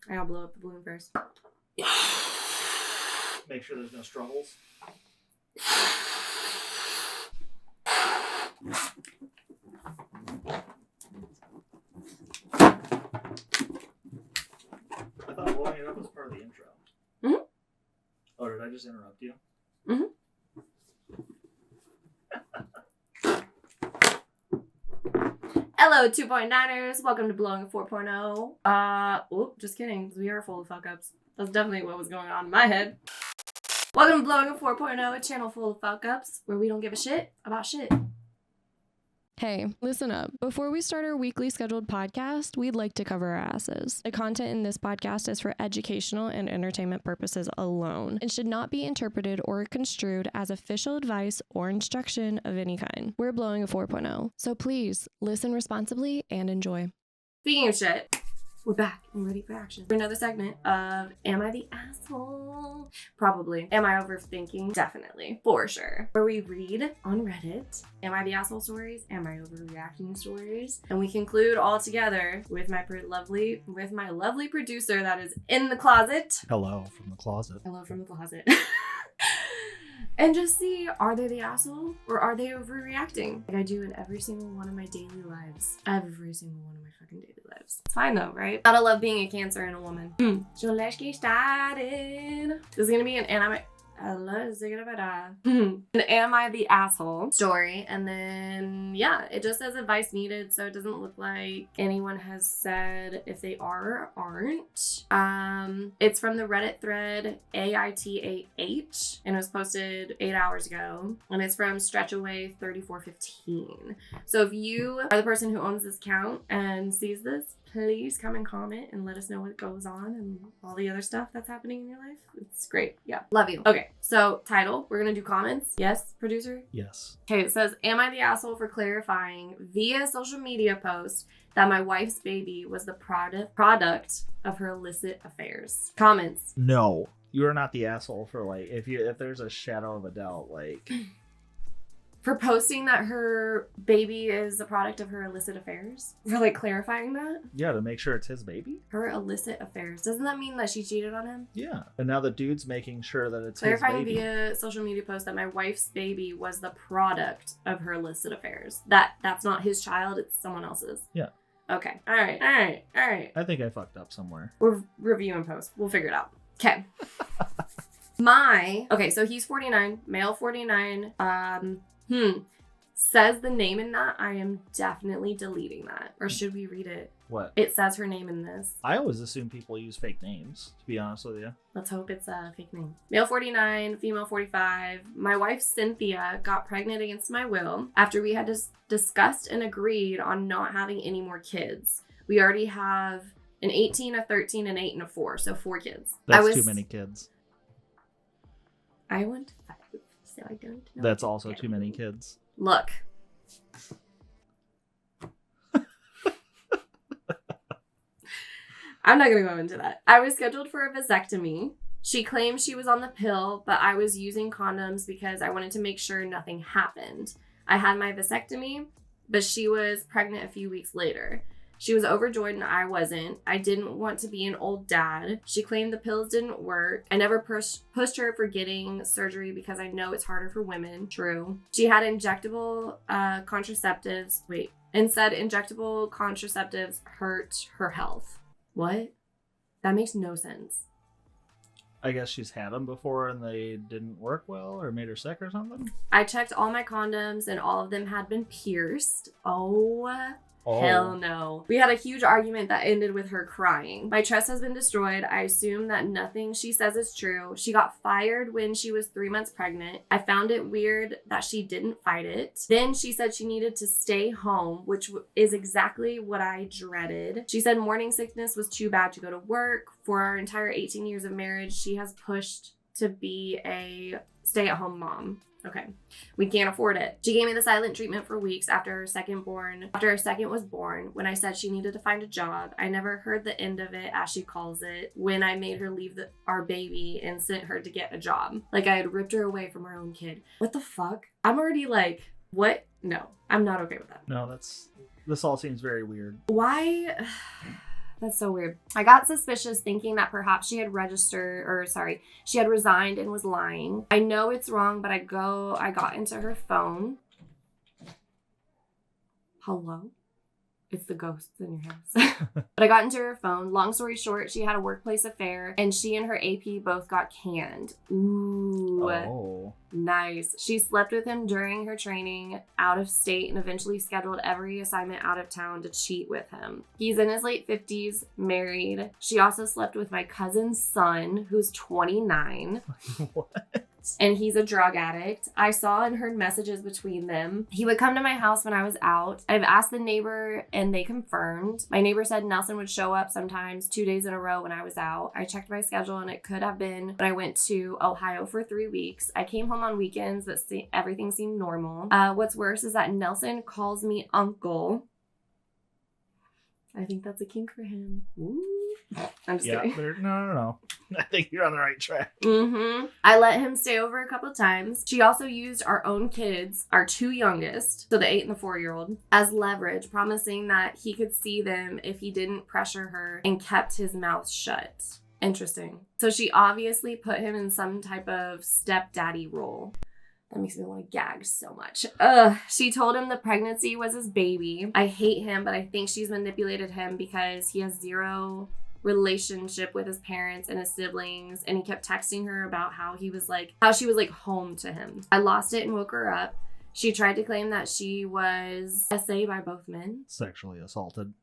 I gotta blow up the balloon first. Make sure there's no struggles. I thought blowing it up was part of the intro. Mm-hmm. Oh, did I just interrupt you? Mm-hmm. Hello, 2.9ers. Welcome to Blowing a 4.0. Just kidding. We are full of fuck-ups. That's definitely what was going on in my head. Welcome to Blowing a 4.0, a channel full of fuck-ups where we don't give a shit about shit. Hey, listen up. Before we start our weekly scheduled podcast, we'd like to cover our asses. The content in this podcast is for educational and entertainment purposes alone and should not be interpreted or construed as official advice or instruction of any kind. We're blowing a 4.0, so please listen responsibly and enjoy. Speaking of shit, we're back and ready for action. For another segment of Am I the Asshole? Probably. Am I overthinking? Definitely. For sure. Where we read on Reddit, Am I the Asshole stories? Am I overreacting stories? And we conclude all together with my lovely producer that is in the closet. Hello from the closet. Hello from the closet. And just see, are they the asshole or are they overreacting? Like I do in every single one of my daily lives. Every single one of my fucking daily lives. It's fine though, right? Gotta love being a Cancer and a woman. So let's get started. This is gonna be an Am I the Asshole story. And then, yeah, it just says advice needed. So it doesn't look like anyone has said if they are or aren't. It's from the Reddit thread AITA and it was posted 8 hours ago. And it's from Stretchaway3415. So if you are the person who owns this account and sees this, please come and comment and let us know what goes on and all the other stuff that's happening in your life. It's great. Yeah. Love you. Okay. So title, we're going to do comments. Yes, producer? Yes. Okay. It says, am I the asshole for clarifying via social media post that my wife's baby was the product of her illicit affairs? Comments. No, you are not the asshole for like, if there's a shadow of a doubt, like... For posting that her baby is a product of her illicit affairs? For like clarifying that? Yeah, to make sure it's his baby. Her illicit affairs. Doesn't that mean that she cheated on him? Yeah. And now the dude's making sure that it's clarifying his baby. Via social media post that my wife's baby was the product of her illicit affairs. That's not his child, it's someone else's. Yeah. Okay. All right. I think I fucked up somewhere. We'll review and post. We'll figure it out. Okay. Okay, so he's 49, male 49. Says the name in that. I am definitely deleting that. Or should we read it? What? It says her name in this. I always assume people use fake names, to be honest with you. Let's hope it's a fake name. Male 49, female 45. My wife Cynthia got pregnant against my will after we had discussed and agreed on not having any more kids. We already have an 18, a 13, an 8, and a 4. So 4 kids. That's too many kids. I want 5. So I don't know. That's also too many kids. Look. I'm not going to go into that. I was scheduled for a vasectomy. She claimed she was on the pill, but I was using condoms because I wanted to make sure nothing happened. I had my vasectomy, but she was pregnant a few weeks later. She was overjoyed and I wasn't. I didn't want to be an old dad. She claimed the pills didn't work. I never pushed her for getting surgery because I know it's harder for women. True. She had injectable contraceptives. And said injectable contraceptives hurt her health. What? That makes no sense. I guess she's had them before and they didn't work well or made her sick or something. I checked all my condoms and all of them had been pierced. Oh. Hell no. We had a huge argument that ended with her crying. My trust has been destroyed. I assume that nothing she says is true. She got fired when she was 3 months pregnant. I found it weird that she didn't fight it. Then she said she needed to stay home, which is exactly what I dreaded. She said morning sickness was too bad to go to work. For our entire 18 years of marriage, she has pushed to be a stay-at-home mom. Okay. We can't afford it. She gave me the silent treatment for weeks after her second was born, when I said she needed to find a job. I never heard the end of it, as she calls it, when I made her leave our baby and sent her to get a job. Like I had ripped her away from her own kid. What the fuck? I'm already like, what? No, I'm not okay with that. No, this all seems very weird. Why? That's so weird. I got suspicious thinking that perhaps she had resigned and was lying. I know it's wrong, but I got into her phone. Hello? It's the ghosts in your house. But I got into her phone. Long story short, she had a workplace affair and she and her AP both got canned. Ooh. Oh. Nice. She slept with him during her training out of state and eventually scheduled every assignment out of town to cheat with him. He's in his late 50s, married. She also slept with my cousin's son, who's 29. What? And he's a drug addict. I saw and heard messages between them. He would come to my house when I was out. I've asked the neighbor and they confirmed. My neighbor said Nelson would show up sometimes 2 days in a row when I was out. I checked my schedule and it could have been when I went to Ohio for 3 weeks. I came home on weekends, but everything seemed normal. What's worse is that Nelson calls me uncle. I think that's a kink for him. Ooh. I'm just kidding. No. I think you're on the right track. I let him stay over a couple of times. She also used our own kids, our 2 youngest, so the 8 and the 4-year-old, as leverage, promising that he could see them if he didn't pressure her and kept his mouth shut. Interesting. So she obviously put him in some type of stepdaddy role. That makes me want to gag so much. She told him the pregnancy was his baby. I hate him, but I think she's manipulated him because he has zero relationship with his parents and his siblings, and he kept texting her about how she was like home to him. I lost it and woke her up. She tried to claim that she was SA by both men. Sexually assaulted.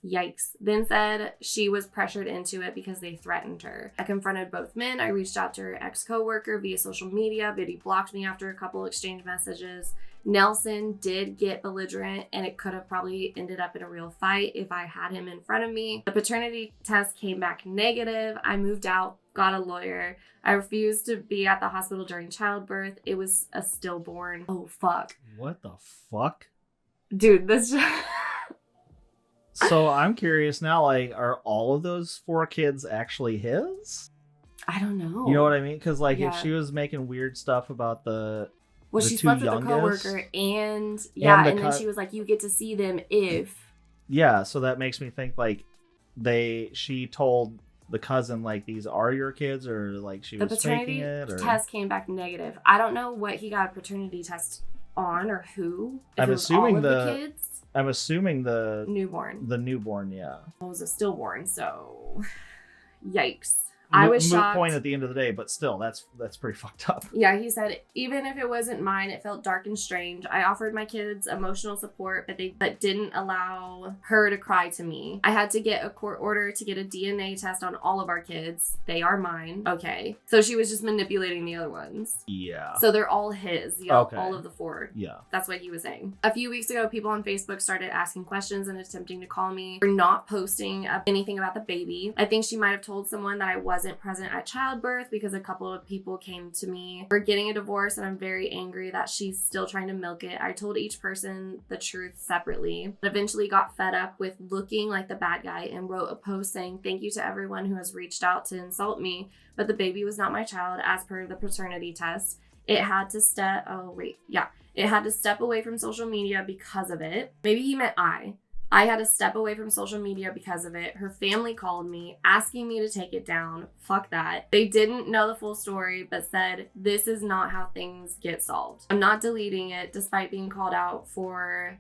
Yikes. Then said she was pressured into it because they threatened her. I confronted both men. I reached out to her ex-coworker via social media, but he blocked me after a couple exchange messages. Nelson did get belligerent, and it could have probably ended up in a real fight if I had him in front of me. The paternity test came back negative. I moved out, got a lawyer. I refused to be at the hospital during childbirth. It was a stillborn. Oh, fuck. What the fuck? Dude, this just... So I'm curious now, like, are all of those 4 kids actually his? I don't know. You know what I mean? Because, like, if she was making weird stuff about the she 2 slept with youngest, a coworker and then she was like, you get to see them if. Yeah, so that makes me think, like, she told the cousin, like, these are your kids, or, like, she was faking it? The paternity test came back negative. I don't know what he got a paternity test on or who. I'm assuming the kids. I'm assuming the newborn. The newborn, yeah. It was a stillborn, so yikes. I was shocked. Moot point at the end of the day, but still, that's pretty fucked up. Yeah, he said, even if it wasn't mine, it felt dark and strange. I offered my kids emotional support, but didn't allow her to cry to me. I had to get a court order to get a DNA test on all of our kids. They are mine. Okay. So she was just manipulating the other ones. Yeah. So they're all his, all of the 4. Yeah. That's what he was saying. A few weeks ago, people on Facebook started asking questions and attempting to call me for not posting anything about the baby. I think she might have told someone that I wasn't present at childbirth because a couple of people came to me. We're getting a divorce and I'm very angry that she's still trying to milk it. I told each person the truth separately, but eventually got fed up with looking like the bad guy and wrote a post saying, thank you to everyone who has reached out to insult me, but the baby was not my child as per the paternity test. It had to step away from social media because of it. Maybe he meant I had to step away from social media because of it. Her family called me, asking me to take it down. Fuck that. They didn't know the full story, but said, this is not how things get solved. I'm not deleting it, despite being called out for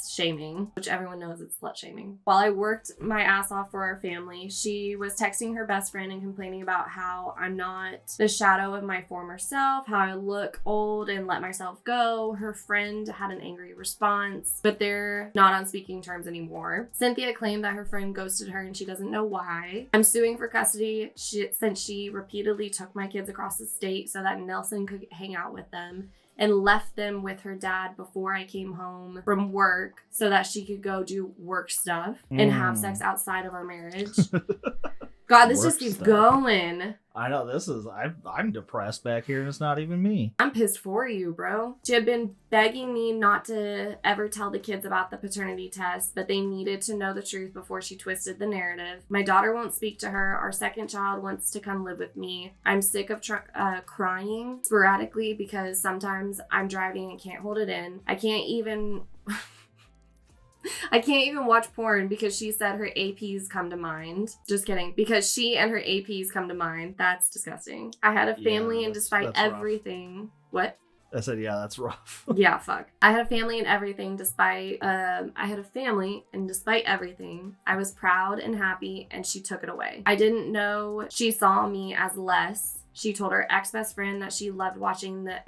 shaming, which everyone knows it's slut shaming. While I worked my ass off for our family, she was texting her best friend and complaining about how I'm not the shadow of my former self, how I look old and let myself go. Her friend had an angry response, but they're not on speaking terms anymore. Cynthia claimed that her friend ghosted her and she doesn't know why. I'm suing for custody since she repeatedly took my kids across the state so that Nelson could hang out with them, and left them with her dad before I came home from work so that she could go do work stuff and have sex outside of our marriage. God, this just keeps going. I know, I'm depressed back here and it's not even me. I'm pissed for you, bro. She had been begging me not to ever tell the kids about the paternity test, but they needed to know the truth before she twisted the narrative. My daughter won't speak to her. Our second child wants to come live with me. I'm sick of crying sporadically because sometimes I'm driving and can't hold it in. I can't even... I can't even watch porn because she said her APs come to mind. Just kidding. Because she and her APs come to mind. That's disgusting. I had a family and despite everything... Rough. What? I said, yeah, that's rough. Yeah, fuck. I had a family and everything despite... despite everything, I was proud and happy and she took it away. I didn't know she saw me as less. She told her ex-best friend that she loved watching the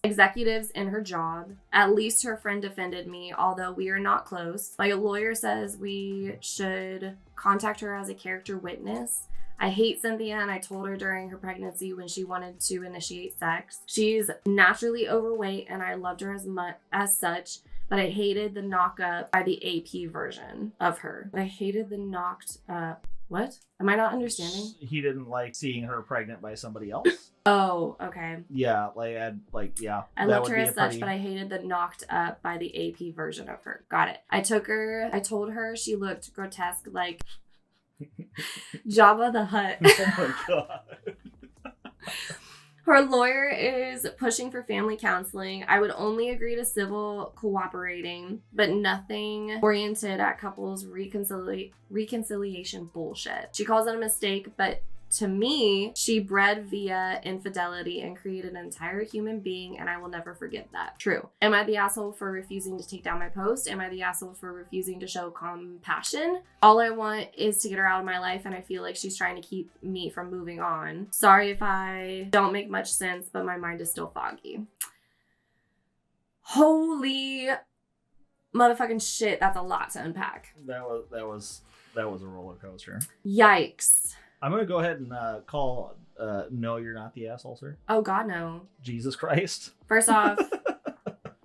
executives in her job. At least her friend defended me, although we are not close. My lawyer says we should contact her as a character witness. I hate Cynthia and I told her during her pregnancy when she wanted to initiate sex. She's naturally overweight and I loved her as such, but I hated the knock up by the AP version of her. I hated the knocked up. What? Am I not understanding? He didn't like seeing her pregnant by somebody else. Oh, okay. Yeah, I loved her as such, but I hated the knocked up by the AP version of her. Got it. I told her she looked grotesque like Jabba the Hutt. Oh my god. Her lawyer is pushing for family counseling. I would only agree to civil cooperating, but nothing oriented at couples reconciliation bullshit. She calls it a mistake, but to me, she bred via infidelity and created an entire human being, and I will never forget that. True. Am I the asshole for refusing to take down my post? Am I the asshole for refusing to show compassion? All I want is to get her out of my life, and I feel like she's trying to keep me from moving on. Sorry if I don't make much sense, but my mind is still foggy. Holy motherfucking shit, that's a lot to unpack. That was a roller coaster. Yikes. I'm going to go ahead and call no, you're not the asshole, sir. Oh, God, no. Jesus Christ. First off,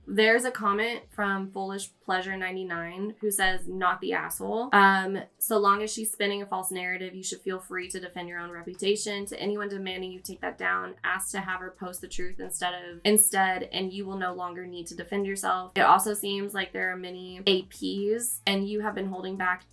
there's a comment from Foolish Pleasure 99 who says, not the asshole. So long as she's spinning a false narrative, you should feel free to defend your own reputation. To anyone demanding you take that down, ask to have her post the truth instead, and you will no longer need to defend yourself. It also seems like there are many APs, and you have been holding back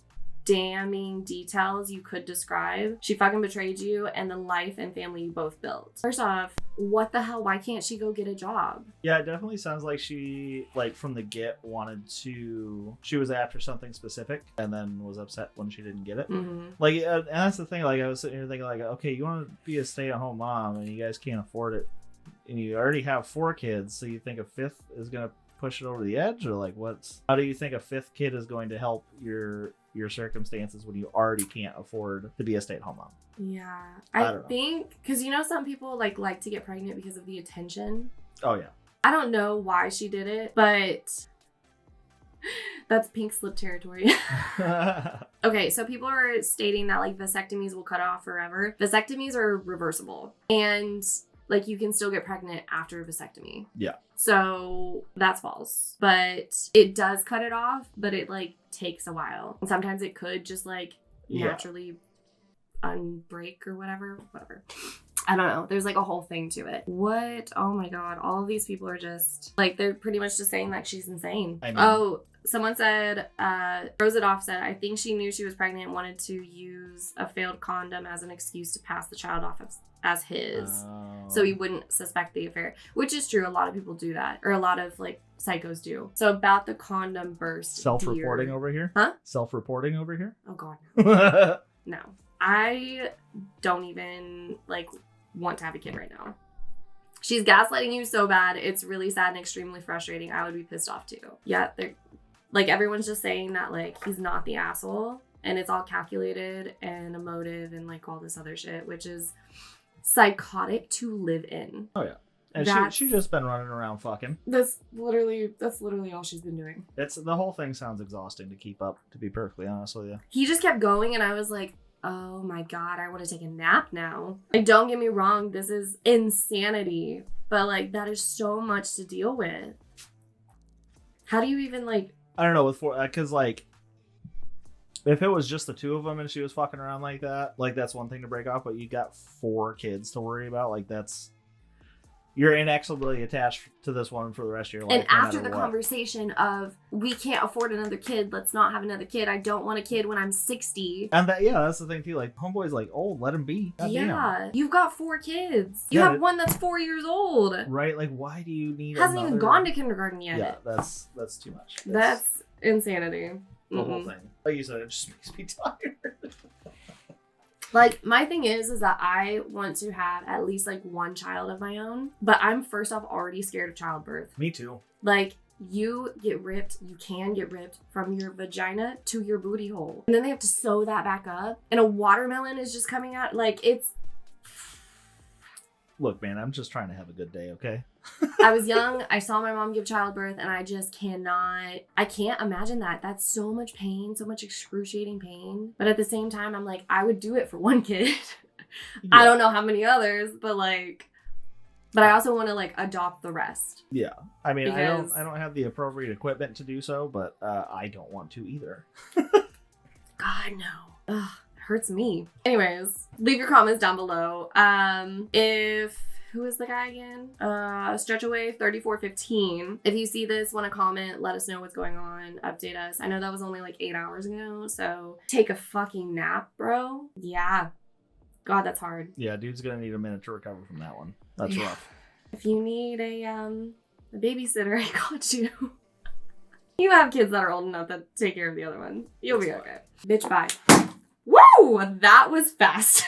damning details you could describe. She fucking betrayed you and the life and family you both built. First off, what the hell? Why can't she go get a job? Yeah, it definitely sounds like she, from the get, she was after something specific and then was upset when she didn't get it. Mm-hmm. And that's the thing, I was sitting here thinking, okay, you want to be a stay-at-home mom and you guys can't afford it. And you already have 4 kids, so you think a 5th is going to push it over the edge? Or how do you think a 5th kid is going to help your circumstances when you already can't afford to be a stay-at-home mom? Yeah. I think because some people like to get pregnant because of the attention. Oh yeah. I don't know why she did it, but that's pink slip territory. Okay, so people are stating that vasectomies will cut off forever. Vasectomies are reversible and you can still get pregnant after a vasectomy. Yeah. So that's false. But it does cut it off, but it takes a while. And sometimes it could just naturally unbreak or whatever. I don't know. There's a whole thing to it. What? Oh my God. All of these people are just they're pretty much just saying she's insane. Someone said, Rose It Off said, I think she knew she was pregnant and wanted to use a failed condom as an excuse to pass the child off as his. So he wouldn't suspect the affair, which is true. A lot of people do that, or a lot of psychos do. So about the condom burst. Self-reporting over here? Huh? Self-reporting over here? Oh God. No. No. I don't even want to have a kid right now. She's gaslighting you so bad. It's really sad and extremely frustrating. I would be pissed off too. Yeah, they're everyone's just saying that he's not the asshole and it's all calculated and emotive and all this other shit, which is psychotic to live in. Oh yeah. And she's just been running around fucking. That's literally all she's been doing. The whole thing sounds exhausting to keep up, to be perfectly honest with you. He just kept going and I was like, oh my God, I want to take a nap now. Don't get me wrong, this is insanity. But that is so much to deal with. How do you even I don't know, because if it was just the 2 of them and she was fucking around like that, that's one thing to break off, but you got 4 kids to worry about. You're inexorably attached to this one for the rest of your life. And after the conversation of, we can't afford another kid, let's not have another kid. I don't want a kid when I'm 60. And that's the thing too. Like, homeboy's like, old, let him be. God damn. You've got 4 kids. You have one that's 4 years old. Right? Like, why do you need Hasn't even gone to kindergarten yet. Yeah, that's too much. That's insanity. The whole thing. Like you said, it just makes me tired. Like, my thing is that I want to have at least, like, 1 child of my own. But I'm, first off, already scared of childbirth. Me too. Like, you can get ripped from your vagina to your booty hole. And then they have to sew that back up. And a watermelon is just coming out. Like, it's... Look, man, I'm just trying to have a good day, okay? I was young. I saw my mom give childbirth, and I just I can't imagine that. That's so much pain, so much excruciating pain. But at the same time, I'm like, I would do it for 1 kid. Yeah. I don't know how many others, but I also want to, like, adopt the rest. Yeah. I mean, I don't have the appropriate equipment to do so, but I don't want to either. God, no. Ugh, it hurts me. Anyways, leave your comments down below. Who is the guy again? Stretchaway 3415. If you see this, want to comment, let us know what's going on, update us. I know that was only like 8 hours ago, so take a fucking nap, bro. Yeah. God, that's hard. Yeah, dude's gonna need a minute to recover from that one. That's rough. If you need a babysitter, I got you. You have kids that are old enough to take care of the other one. You'll be okay. Bitch, bye. Woo! That was fast.